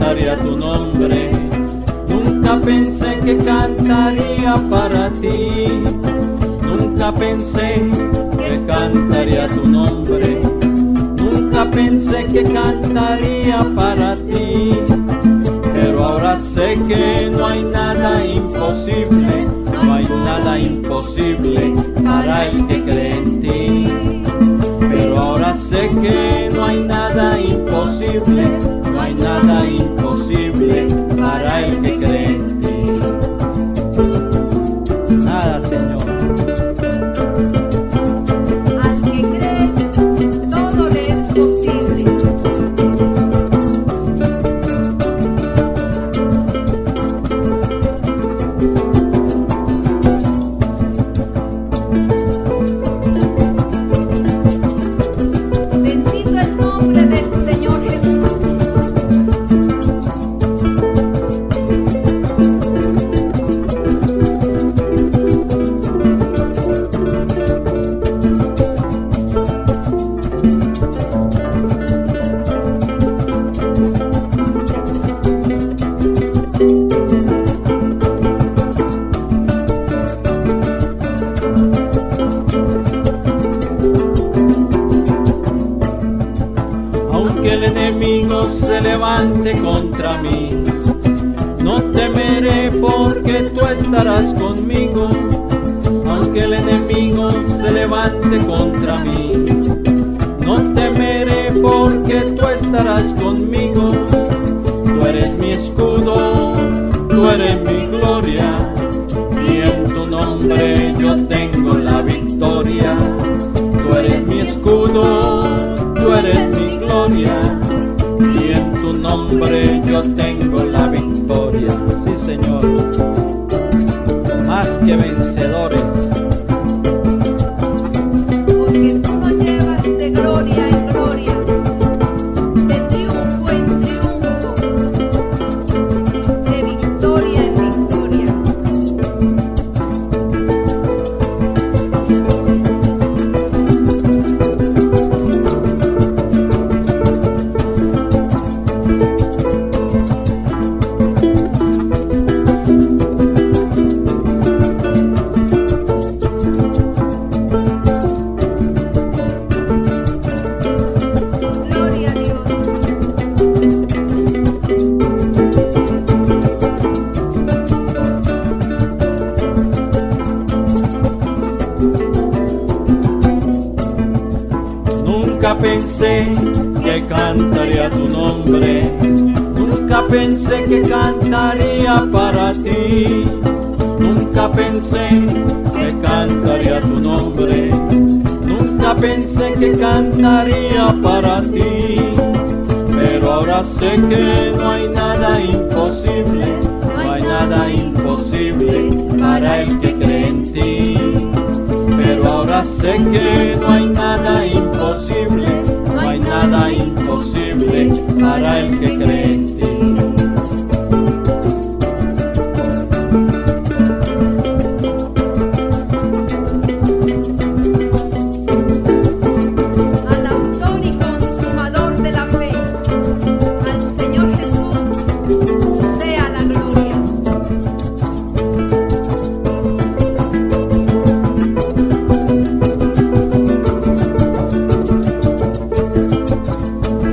cantaría tu nombre. Nunca pensé que cantaría para ti. Nunca pensé que cantaría tu nombre. Nunca pensé que cantaría para ti. Pero ahora sé que no hay nada imposible, no hay nada imposible para el que cree en ti. Pero ahora sé que no hay nada imposible, no hay nada imposible para el que cree en ti. Nada, Señor. Al que cree, todo le es posible. Bendito el nombre del Señor Jesús. Aunque el enemigo se levante contra mí, no temeré porque tú estarás conmigo. Aunque el enemigo se levante contra mí, no temeré porque tú estarás conmigo. Tú eres mi escudo, tú eres mi gloria, y en tu nombre yo tengo la victoria. Tú eres mi escudo, tú eres mi gloria, y en tu nombre yo tengo la victoria. Sí, Señor, más que vencedores. Porque tú nos llevas de gloria en gloria, de triunfo en triunfo, de victoria en victoria. Gloria a Dios. Nunca pensé que cantaría tu nombre. Nunca pensé que cantaría para ti. Nunca pensé que cantaría tu nombre. Nunca pensé que cantaría para ti. Pero ahora sé que no hay nada imposible, no hay nada imposible para el que cree en ti. Pero ahora sé que no hay nada imposible, no hay nada imposible para el que cree en ti. Al autor y consumador de la fe, al Señor Jesús, sea la gloria.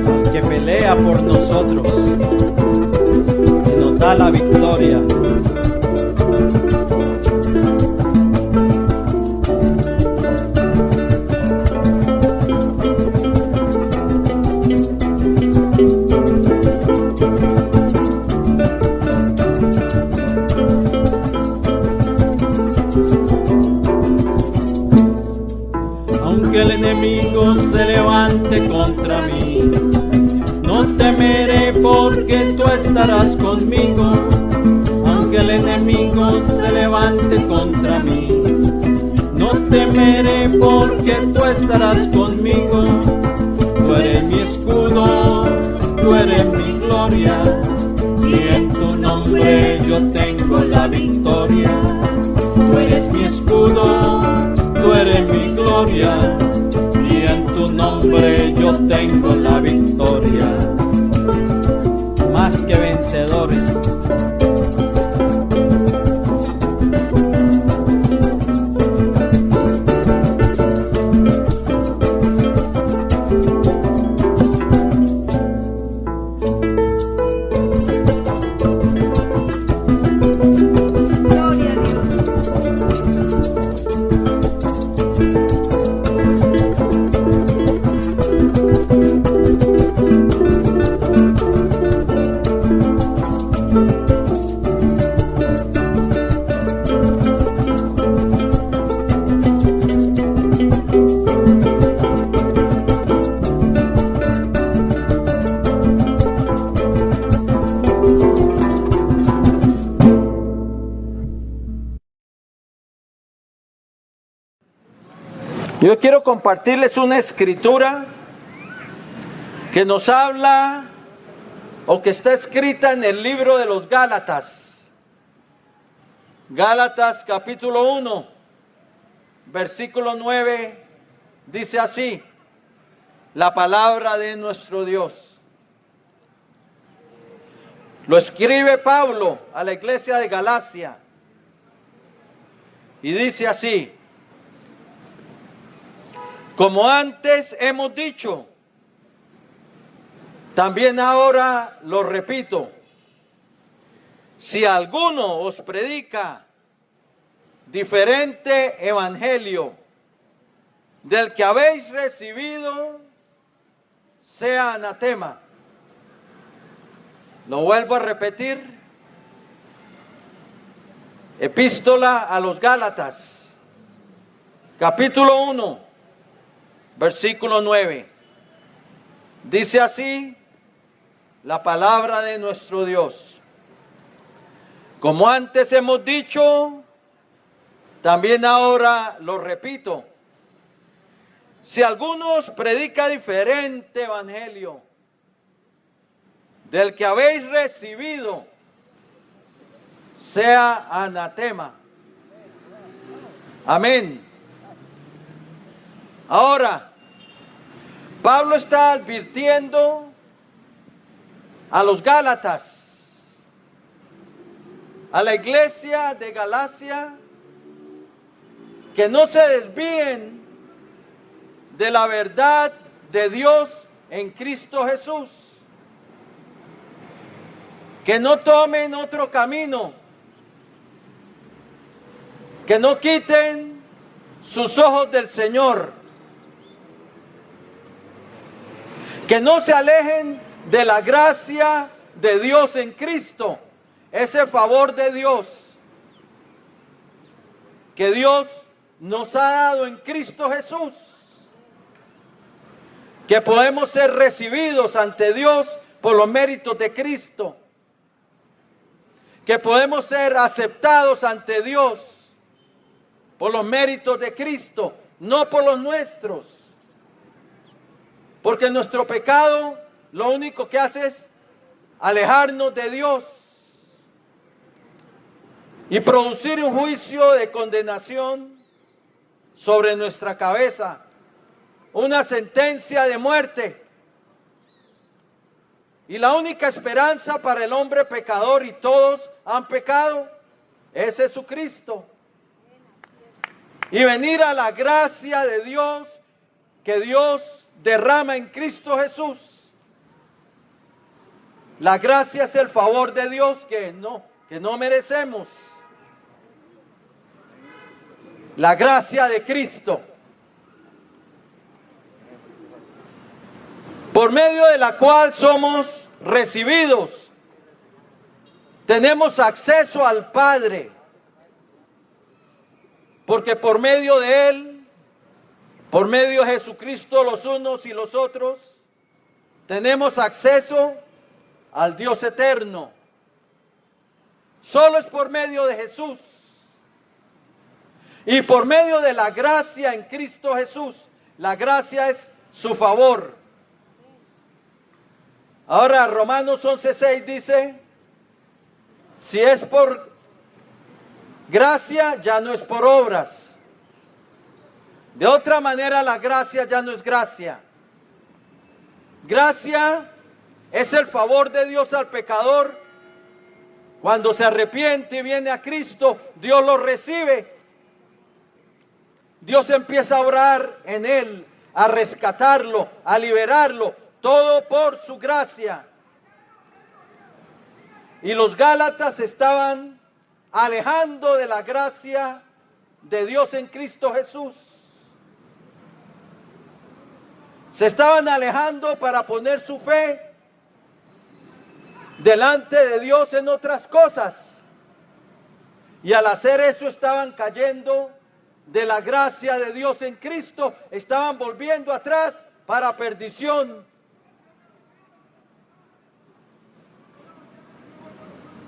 Al que pelea por nosotros y nos da la victoria. Aunque el enemigo se levante contra mí, no temeré porque tú estarás conmigo. Aunque el enemigo se levante contra mí, no temeré porque tú estarás conmigo. Tú eres mi escudo, tú eres mi gloria, y en tu nombre yo tengo la victoria. Tú eres mi escudo, tú eres mi gloria, y en tu nombre yo tengo la victoria. Más que vencedores. Gloria a Dios. Yo quiero compartirles una escritura que nos habla o que está escrita en el libro de los Gálatas. Gálatas capítulo 1, versículo 9, dice así, la palabra de nuestro Dios. Lo escribe Pablo a la iglesia de Galacia y dice así: como antes hemos dicho, también ahora lo repito, si alguno os predica diferente evangelio del que habéis recibido, sea anatema. Lo vuelvo a repetir. Epístola a los Gálatas, capítulo 1. Versículo 9. Dice así la palabra de nuestro Dios. Como antes hemos dicho, también ahora lo repito. Si alguno os predica diferente evangelio del que habéis recibido, sea anatema. Amén. Ahora, Pablo está advirtiendo a los Gálatas, a la iglesia de Galacia, que no se desvíen de la verdad de Dios en Cristo Jesús, que no tomen otro camino, que no quiten sus ojos del Señor, que no se alejen de la gracia de Dios en Cristo, ese favor de Dios que Dios nos ha dado en Cristo Jesús, que podemos ser recibidos ante Dios por los méritos de Cristo, que podemos ser aceptados ante Dios por los méritos de Cristo, no por los nuestros. Porque nuestro pecado lo único que hace es alejarnos de Dios y producir un juicio de condenación sobre nuestra cabeza, una sentencia de muerte. Y la única esperanza para el hombre pecador, y todos han pecado, es Jesucristo. Y venir a la gracia de Dios que Dios derrama en Cristo Jesús. La gracia es el favor de Dios que no merecemos. La gracia de Cristo, por medio de la cual somos recibidos, tenemos acceso al Padre, porque por medio de Él, por medio de Jesucristo, los unos y los otros, tenemos acceso al Dios eterno. Solo es por medio de Jesús y por medio de la gracia en Cristo Jesús. La gracia es su favor. Ahora Romanos 11:6 dice, si es por gracia, ya no es por obras. De otra manera, la gracia ya no es gracia. Gracia Es el favor de Dios al pecador. Cuando se arrepiente y viene a Cristo, Dios lo recibe. Dios empieza a obrar en él, a rescatarlo, a liberarlo, todo por su gracia. Y los Gálatas estaban alejando de la gracia de Dios en Cristo Jesús. Se estaban alejando para poner su fe delante de Dios en otras cosas. Y al hacer eso estaban cayendo de la gracia de Dios en Cristo, estaban volviendo atrás para perdición.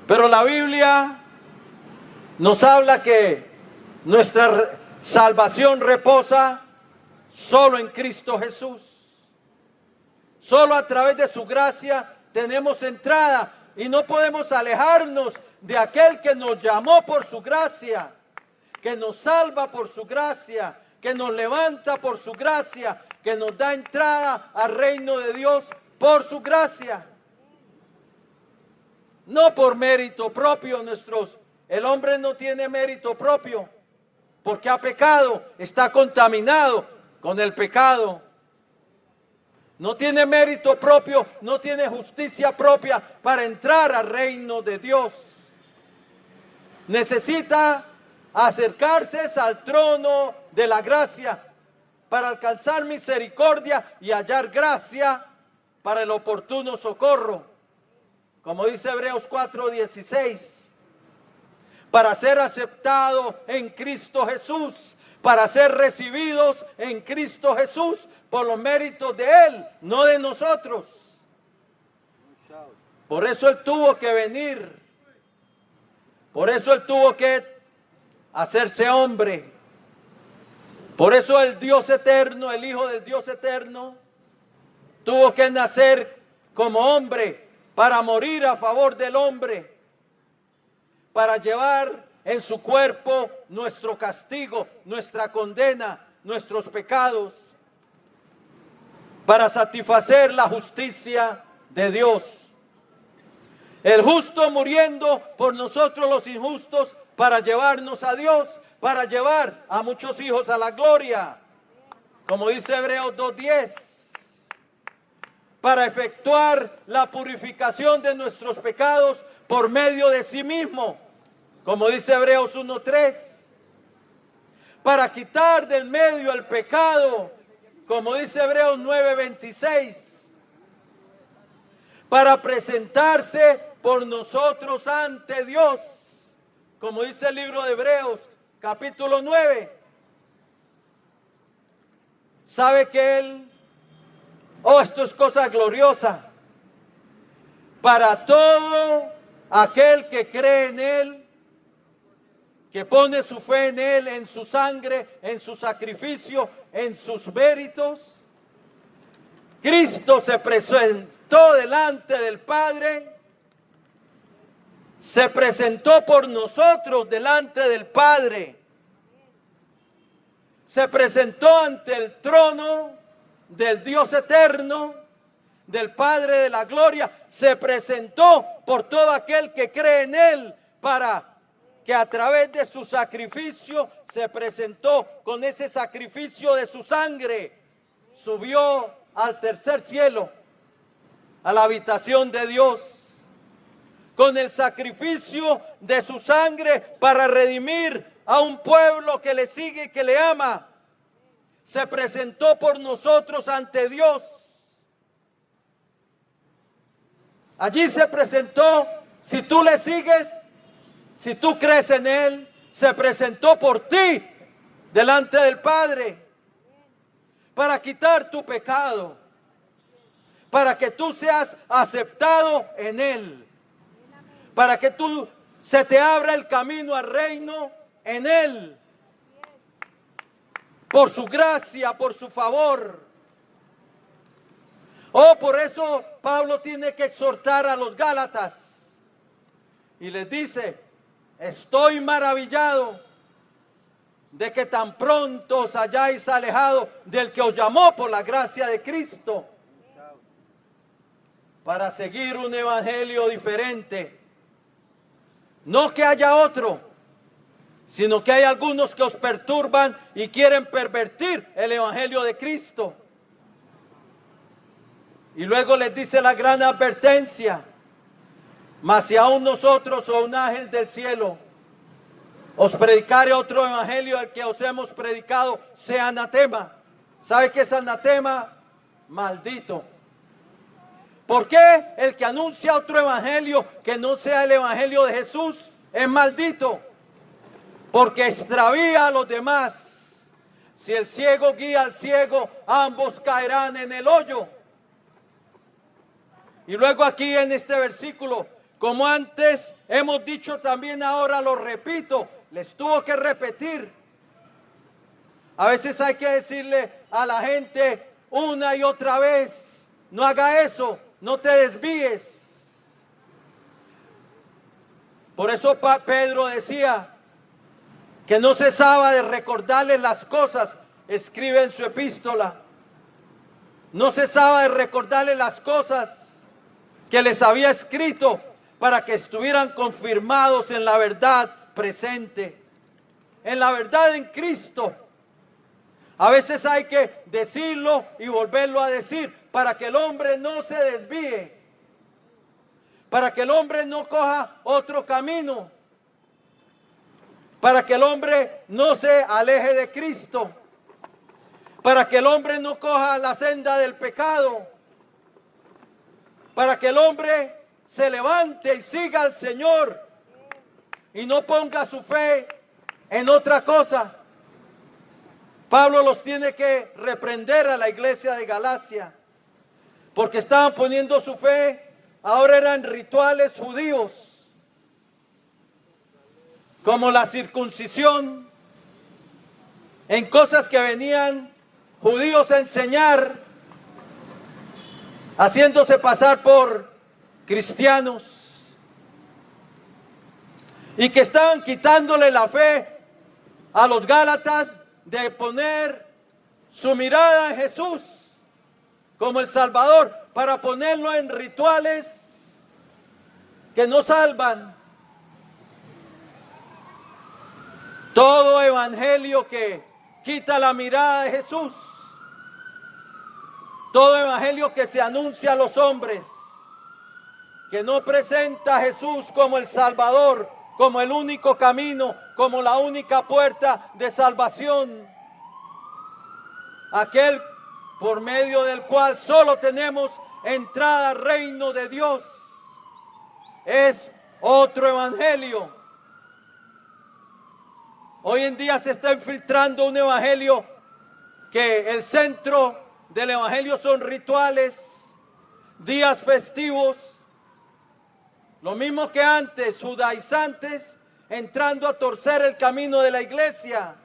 Pero la Biblia nos habla que nuestra salvación reposa solo en Cristo Jesús. Solo a través de su gracia tenemos entrada y no podemos alejarnos de aquel que nos llamó por su gracia, que nos salva por su gracia, que nos levanta por su gracia, que nos da entrada al reino de Dios por su gracia. No por mérito propio el hombre no tiene mérito propio, porque ha pecado, está contaminado con el pecado. No tiene mérito propio, no tiene justicia propia para entrar al reino de Dios. Necesita acercarse al trono de la gracia para alcanzar misericordia y hallar gracia para el oportuno socorro. Como dice Hebreos 4:16, para ser aceptado en Cristo Jesús, para ser recibidos en Cristo Jesús por los méritos de Él, no de nosotros. Por eso Él tuvo que venir, por eso Él tuvo que hacerse hombre, por eso el Dios eterno, el Hijo del Dios eterno, tuvo que nacer como hombre para morir a favor del hombre, para llevar en su cuerpo nuestro castigo, nuestra condena, nuestros pecados, para satisfacer la justicia de Dios. El justo muriendo por nosotros los injustos para llevarnos a Dios, para llevar a muchos hijos a la gloria, como dice Hebreos 2:10, para efectuar la purificación de nuestros pecados por medio de sí mismo, como dice Hebreos 1:3, para quitar del medio el pecado, como dice Hebreos 9:26, para presentarse por nosotros ante Dios, como dice el libro de Hebreos, capítulo 9. ¿Sabe que Él? Esto es cosa gloriosa. Para todo aquel que cree en Él, que pone su fe en Él, en su sangre, en su sacrificio, en sus méritos, Cristo se presentó delante del Padre, se presentó por nosotros delante del Padre, se presentó ante el trono del Dios eterno, del Padre de la gloria, se presentó por todo aquel que cree en Él, para que a través de su sacrificio se presentó con ese sacrificio de su sangre, subió al tercer cielo, a la habitación de Dios, con el sacrificio de su sangre para redimir a un pueblo que le sigue y que le ama. Se presentó por nosotros ante Dios. Allí se presentó, si tú le sigues, si tú crees en Él, se presentó por ti delante del Padre para quitar tu pecado, para que tú seas aceptado en Él, para que se te abra el camino al reino en Él, por su gracia, por su favor. Por eso Pablo tiene que exhortar a los Gálatas y les dice: estoy maravillado de que tan pronto os hayáis alejado del que os llamó por la gracia de Cristo. para seguir un evangelio diferente. No que haya otro, sino que hay algunos que os perturban y quieren pervertir el evangelio de Cristo. Y luego les dice la gran advertencia: mas si aún nosotros o un ángel del cielo os predicare otro evangelio al que os hemos predicado, sea anatema. ¿Sabe qué es anatema? Maldito. ¿Por qué el que anuncia otro evangelio que no sea el evangelio de Jesús es maldito? Porque extravía a los demás. Si el ciego guía al ciego, ambos caerán en el hoyo. Y luego aquí en este versículo, como antes hemos dicho también, ahora lo repito, les tuvo que repetir. A veces hay que decirle a la gente una y otra vez: no haga eso, no te desvíes. Por eso Pedro decía que no cesaba de recordarles las cosas, escribe en su epístola. No cesaba de recordarles las cosas que les había escrito para que estuvieran confirmados en la verdad presente, en la verdad en Cristo. A veces hay que decirlo y volverlo a decir para que el hombre no se desvíe, para que el hombre no coja otro camino, para que el hombre no se aleje de Cristo, para que el hombre no coja la senda del pecado, para que el hombre se levante y siga al Señor y no ponga su fe en otra cosa. Pablo los tiene que reprender a la iglesia de Galacia, porque estaban poniendo su fe, ahora eran rituales judíos, como la circuncisión, en cosas que venían judíos a enseñar, haciéndose pasar por cristianos, y que estaban quitándole la fe a los gálatas de poner su mirada en Jesús como el Salvador, para ponerlo en rituales que no salvan. Todo evangelio que quita la mirada de Jesús, todo evangelio que se anuncia a los hombres, que no presenta a Jesús como el Salvador, como el único camino, como la única puerta de salvación, aquel por medio del cual solo tenemos entrada al reino de Dios, es otro evangelio. Hoy en día se está infiltrando un evangelio que el centro del evangelio son rituales, días festivos, lo mismo que antes, judaizantes, entrando a torcer el camino de la iglesia,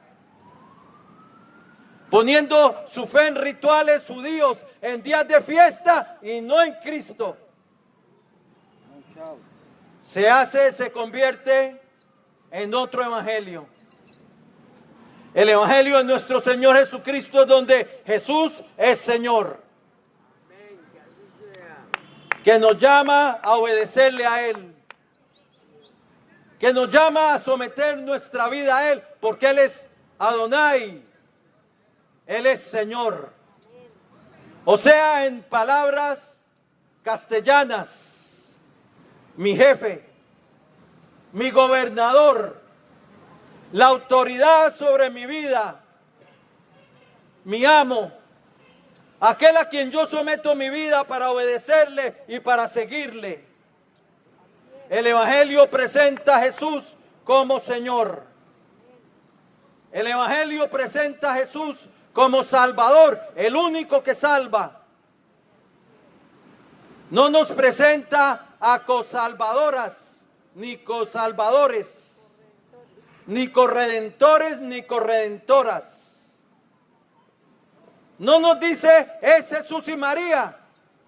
poniendo su fe en rituales judíos, en días de fiesta y no en Cristo. Se convierte en otro evangelio. El evangelio de nuestro Señor Jesucristo, es donde Jesús es Señor, que nos llama a obedecerle a Él, que nos llama a someter nuestra vida a Él, porque Él es Adonai, Él es Señor. O sea, en palabras castellanas, mi jefe, mi gobernador, la autoridad sobre mi vida, mi amo, aquel a quien yo someto mi vida para obedecerle y para seguirle. El evangelio presenta a Jesús como Señor. El evangelio presenta a Jesús como Salvador, el único que salva. No nos presenta a cosalvadoras, ni cosalvadores, ni corredentores, ni corredentoras. No nos dice es Jesús y María,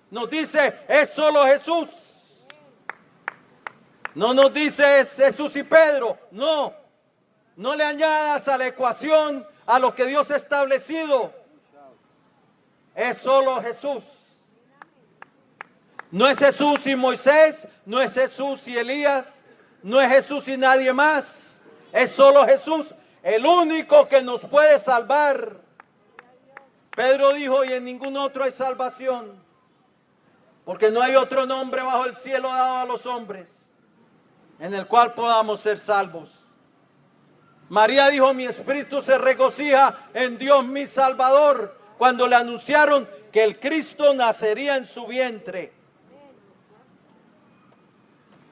nos dice es solo Jesús. No nos dice es Jesús y Pedro, no. No le añadas a la ecuación a lo que Dios ha establecido. Es solo Jesús. No es Jesús y Moisés, no es Jesús y Elías, no es Jesús y nadie más. Es solo Jesús, el único que nos puede salvar. Pedro dijo, y en ningún otro hay salvación, porque no hay otro nombre bajo el cielo dado a los hombres en el cual podamos ser salvos. María dijo, mi espíritu se regocija en Dios mi Salvador, cuando le anunciaron que el Cristo nacería en su vientre.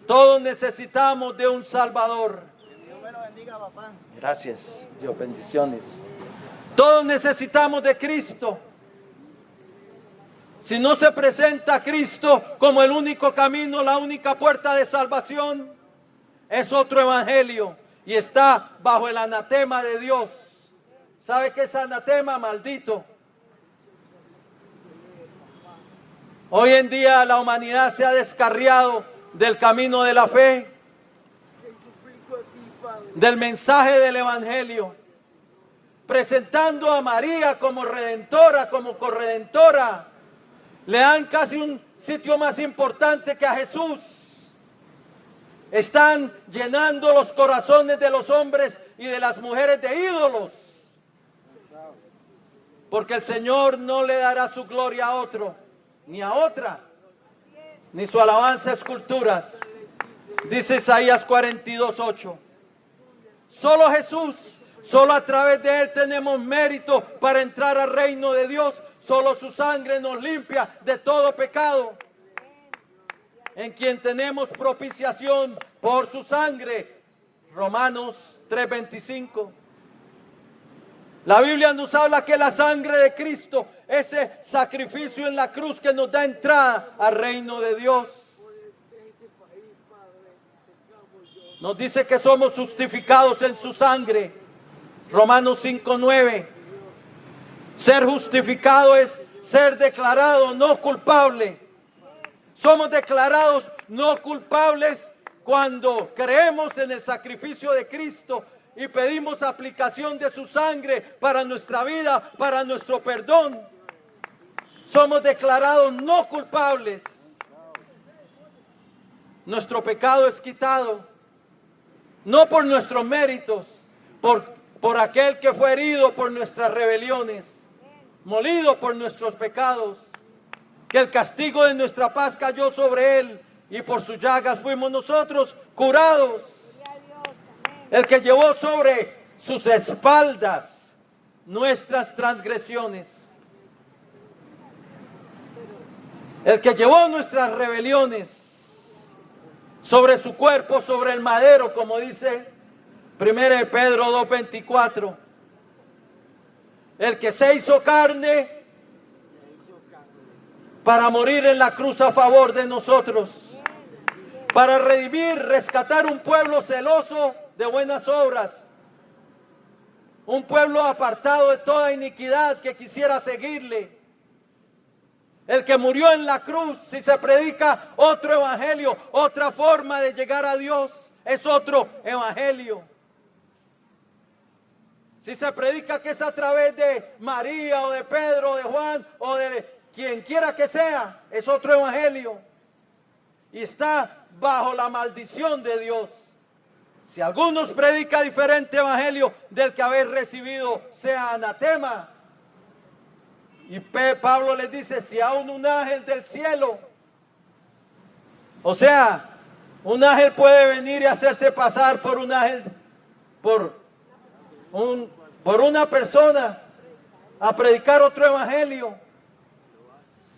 Todos necesitamos de un Salvador. Dios me lo bendiga, papá. Gracias, Dios, bendiciones. Todos necesitamos de Cristo. Si no se presenta Cristo como el único camino, la única puerta de salvación, es otro evangelio y está bajo el anatema de Dios. ¿Sabe qué es anatema? Maldito. Hoy en día la humanidad se ha descarriado del camino de la fe, del mensaje del evangelio, presentando a María como redentora, como corredentora. Le dan casi un sitio más importante que a Jesús. Están llenando los corazones de los hombres y de las mujeres de ídolos, porque el Señor no le dará su gloria a otro, ni a otra, ni su alabanza a esculturas. Dice Isaías 42:8. Solo Jesús, solo a través de Él tenemos mérito para entrar al reino de Dios. Solo su sangre nos limpia de todo pecado. En quien tenemos propiciación por su sangre. Romanos 3:25. La Biblia nos habla que la sangre de Cristo, ese sacrificio en la cruz que nos da entrada al reino de Dios. Nos dice que somos justificados en su sangre. Romanos 5:9. Ser justificado es ser declarado no culpable. Somos declarados no culpables cuando creemos en el sacrificio de Cristo y pedimos aplicación de su sangre para nuestra vida, para nuestro perdón. Somos declarados no culpables. Nuestro pecado es quitado, no por nuestros méritos, por aquel que fue herido por nuestras rebeliones, molido por nuestros pecados, que el castigo de nuestra paz cayó sobre él y por sus llagas fuimos nosotros curados. El que llevó sobre sus espaldas nuestras transgresiones, el que llevó nuestras rebeliones sobre su cuerpo, sobre el madero, como dice 1 Pedro 2:24. El que se hizo carne para morir en la cruz a favor de nosotros, para redimir, rescatar un pueblo celoso de buenas obras, un pueblo apartado de toda iniquidad que quisiera seguirle. El que murió en la cruz, si se predica otro evangelio, otra forma de llegar a Dios, es otro evangelio. Si se predica que es a través de María o de Pedro o de Juan o de quien quiera que sea, es otro evangelio. Y está bajo la maldición de Dios. Si algunos predica diferente evangelio del que habéis recibido, sea anatema. Y Pablo les dice, si aún un ángel del cielo, o sea, un ángel puede venir y hacerse pasar por un ángel, por una persona, a predicar otro evangelio.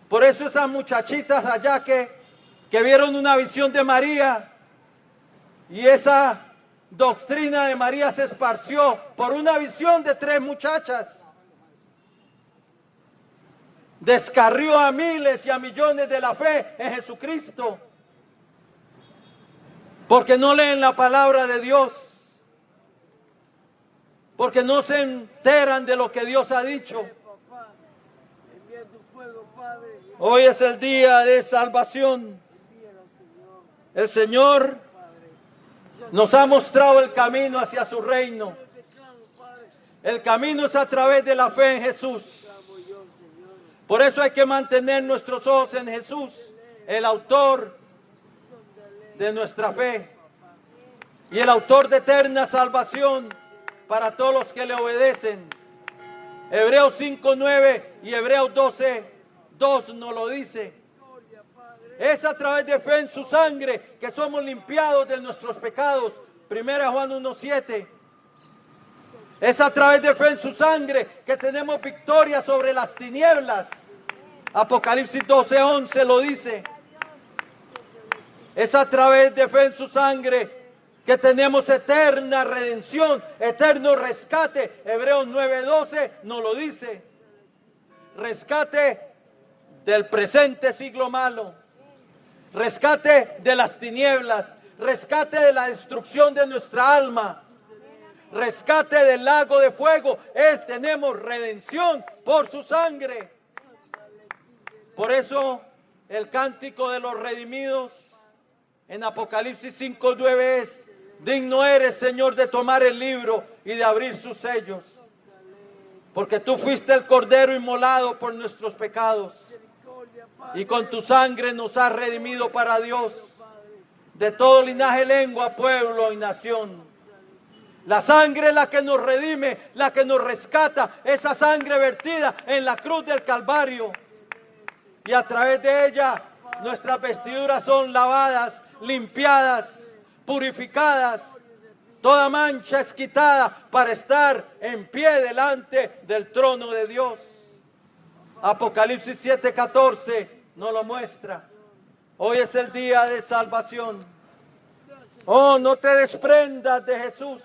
Por eso esas muchachitas allá que vieron una visión de María y esa doctrina de María se esparció por una visión de 3 muchachas. Descarrió a miles y a millones de la fe en Jesucristo, porque no leen la palabra de Dios, porque no se enteran de lo que Dios ha dicho. Hoy es el día de salvación. El Señor nos ha mostrado el camino hacia su reino. El camino es a través de la fe en Jesús. Por eso hay que mantener nuestros ojos en Jesús, el autor de nuestra fe y el autor de eterna salvación para todos los que le obedecen. Hebreos 5:9 y Hebreos 12:2 nos lo dice. Es a través de fe en su sangre que somos limpiados de nuestros pecados. 1 Juan 1:7. Es a través de fe en su sangre que tenemos victoria sobre las tinieblas. Apocalipsis 12:11 lo dice. Es a través de fe en su sangre que tenemos eterna redención, eterno rescate. Hebreos 9:12 nos lo dice. Rescate del presente siglo malo. Rescate de las tinieblas. Rescate de la destrucción de nuestra alma. Rescate del lago de fuego. Tenemos redención por su sangre. Por eso el cántico de los redimidos en Apocalipsis 5:9 es: digno eres, Señor, de tomar el libro y de abrir sus sellos, porque tú fuiste el cordero inmolado por nuestros pecados, y con tu sangre nos has redimido para Dios, de todo linaje, lengua, pueblo y nación. La sangre es la que nos redime, la que nos rescata, esa sangre vertida en la cruz del Calvario. Y a través de ella nuestras vestiduras son lavadas, limpiadas, purificadas. Toda mancha es quitada para estar en pie delante del trono de Dios. Apocalipsis 7:14 nos lo muestra. Hoy es el día de salvación. Oh, no te desprendas de Jesús.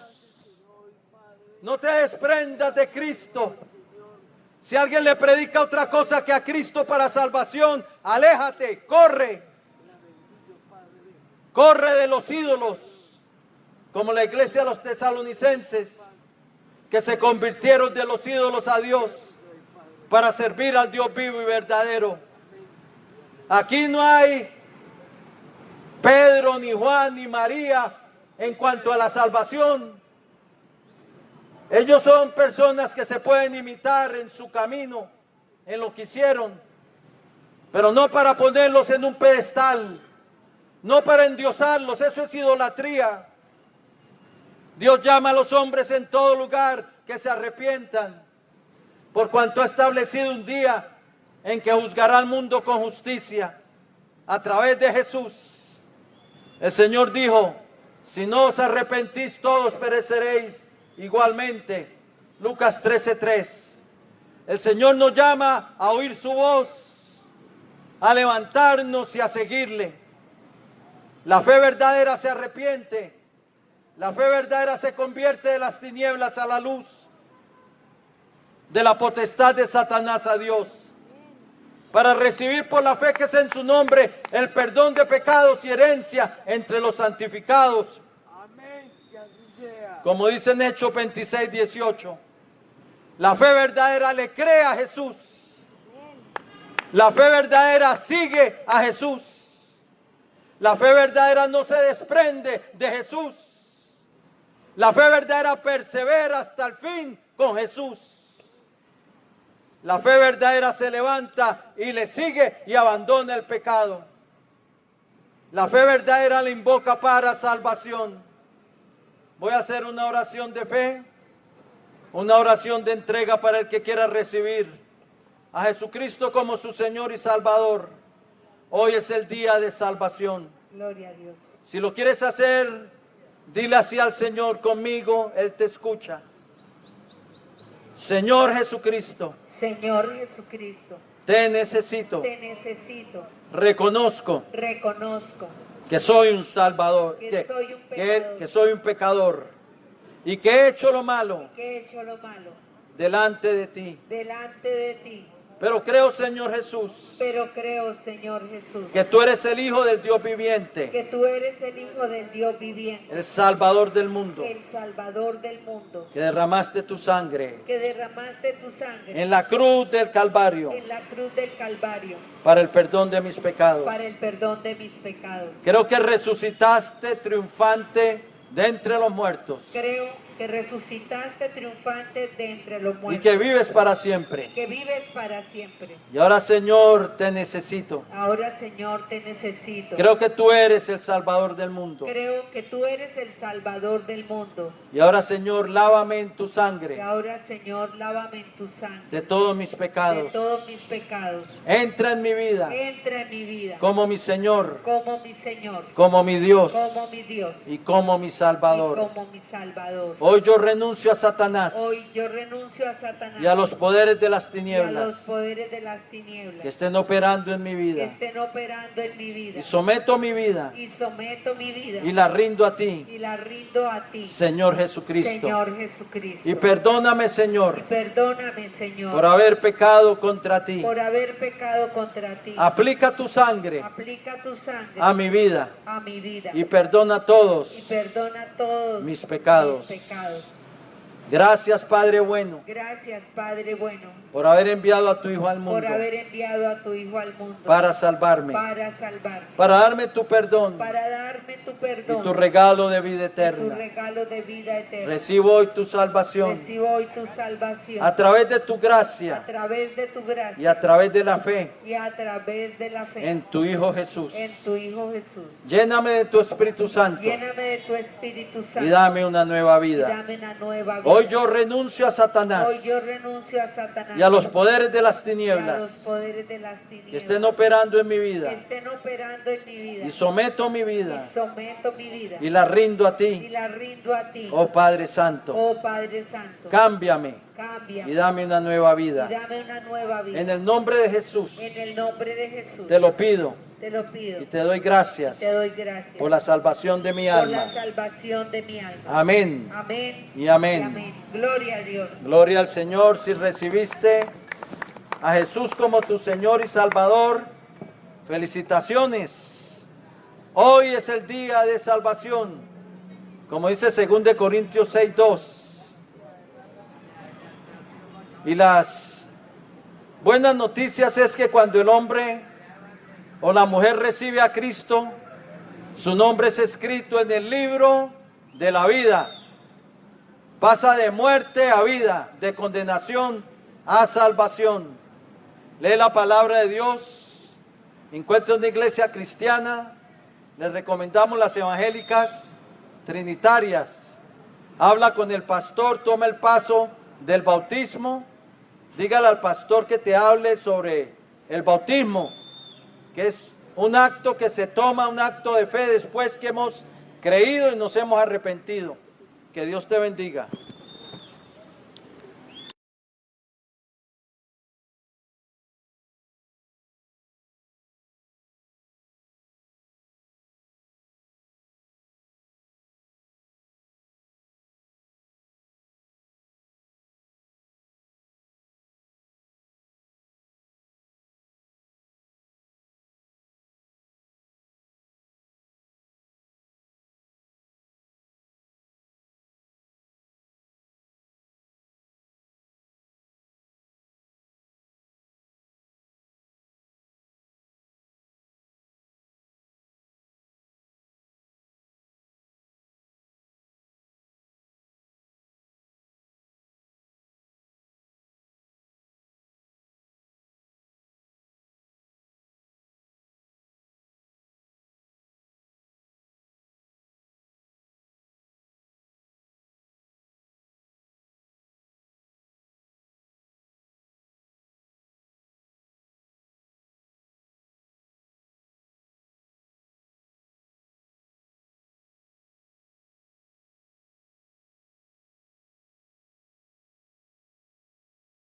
No te desprendas de Cristo. Si alguien le predica otra cosa que a Cristo para salvación, aléjate, corre. Corre de los ídolos, como la iglesia de los tesalonicenses, que se convirtieron de los ídolos a Dios para servir al Dios vivo y verdadero. Aquí no hay Pedro, ni Juan, ni María en cuanto a la salvación. Ellos son personas que se pueden imitar en su camino, en lo que hicieron, pero no para ponerlos en un pedestal, no para endiosarlos. Eso es idolatría. Dios llama a los hombres en todo lugar que se arrepientan, por cuanto ha establecido un día en que juzgará al mundo con justicia a través de Jesús. El Señor dijo: si no os arrepentís, todos pereceréis igualmente. Lucas 13:3. El Señor nos llama a oír su voz, a levantarnos y a seguirle. La fe verdadera se arrepiente. La fe verdadera se convierte de las tinieblas a la luz, de la potestad de Satanás a Dios, para recibir por la fe que es en su nombre el perdón de pecados y herencia entre los santificados. Amén, que así sea. Como dice en Hechos 26:18, la fe verdadera le cree a Jesús. La fe verdadera sigue a Jesús. La fe verdadera no se desprende de Jesús. La fe verdadera persevera hasta el fin con Jesús. La fe verdadera se levanta y le sigue y abandona el pecado. La fe verdadera le invoca para salvación. Voy a hacer una oración de fe, una oración de entrega para el que quiera recibir a Jesucristo como su Señor y Salvador. Hoy es el día de salvación. Gloria a Dios. Si lo quieres hacer, dile así al Señor conmigo, Él te escucha. Señor Jesucristo, Señor Jesucristo, te necesito. te necesito. Reconozco Reconozco que soy un salvador, que soy un pecador. que soy un pecador y que he hecho lo malo que he hecho lo malo delante de ti. delante de ti. Pero creo, Señor Jesús, Pero creo, Señor Jesús, que tú eres el Hijo del Dios viviente, que tú eres el Hijo del Dios viviente, el Salvador del mundo, el Salvador del mundo, que derramaste tu sangre que derramaste tu sangre en la cruz del Calvario en la cruz del Calvario para el perdón de mis pecados. para el perdón de mis pecados. Creo que resucitaste triunfante de entre los muertos Creo que resucitaste triunfante de entre los y muertos, que vives para siempre. que vives para siempre. Y ahora, Señor, te necesito. Ahora, Señor, te necesito. Creo que tú eres el Salvador del mundo. Creo que tú eres el Salvador del mundo. Y ahora, Señor, lávame en tu Y sangre ahora, Señor, lávame en tu sangre de todos mis de pecados. todos mis pecados. Entra en mi vida Entra en mi vida como mi Señor, como mi Señor, como mi Dios como mi Dios y como mi y Salvador. como mi Salvador. Hoy yo renuncio a Satanás Hoy yo renuncio a Satanás y a los poderes de las y a los tinieblas poderes de las tinieblas que estén operando en mi que vida. estén operando en mi vida. Y someto mi vida Y someto mi vida y la rindo a ti, y la rindo a ti, Señor Jesucristo. Señor Jesucristo. Y perdóname, Y Señor, perdóname, Señor, por haber pecado contra ti. por haber pecado contra ti. Aplica tu sangre Aplica tu sangre a mi vida a mi vida y perdona todos y perdona todos mis pecados. mis pecados. Gracias, Padre bueno, Gracias, Padre bueno, por haber enviado a tu Hijo al por mundo haber enviado a tu Hijo al mundo para salvarme, para salvarme, para darme tu perdón para darme tu y perdón tu regalo de vida y tu eterna. regalo de vida eterna. Recibo hoy tu salvación Recibo hoy tu salvación a través de tu a gracia través de tu y gracia a través de la fe y a través de la fe en tu Hijo Jesús. en tu Hijo Jesús. Lléname de tu Espíritu Santo Lléname de tu Espíritu Santo y dame una nueva y vida. dame una nueva vida. Hoy yo renuncio a Satanás Hoy yo renuncio a Satanás y a los poderes de las y a los tinieblas poderes de las que tinieblas estén operando en mi que vida estén operando en mi vida y someto mi vida y someto mi vida y la rindo a y ti, la rindo a ti, oh Padre Santo. oh Padre Santo. Cámbiame Cambia y dame una nueva y vida. dame una nueva vida. En el nombre de Jesús En el nombre de Jesús te lo pido te lo pido y te doy gracias te doy gracias por la salvación de mi por alma. la salvación de mi alma. Amén Amén y amén. y amén. Gloria a Dios. Gloria al Señor. Si recibiste a Jesús como tu Señor y Salvador, felicitaciones. Hoy es el día de salvación, como dice 2 Corintios 6:2. Y las buenas noticias es que cuando el hombre o la mujer recibe a Cristo, su nombre es escrito en el libro de la vida. Pasa de muerte a vida, de condenación a salvación. Lee la palabra de Dios, encuentra una iglesia cristiana, les recomendamos las evangélicas trinitarias. Habla con el pastor, toma el paso del bautismo, dígale al pastor que te hable sobre el bautismo, que es un acto que se toma, un acto de fe después que hemos creído y nos hemos arrepentido. Que Dios te bendiga.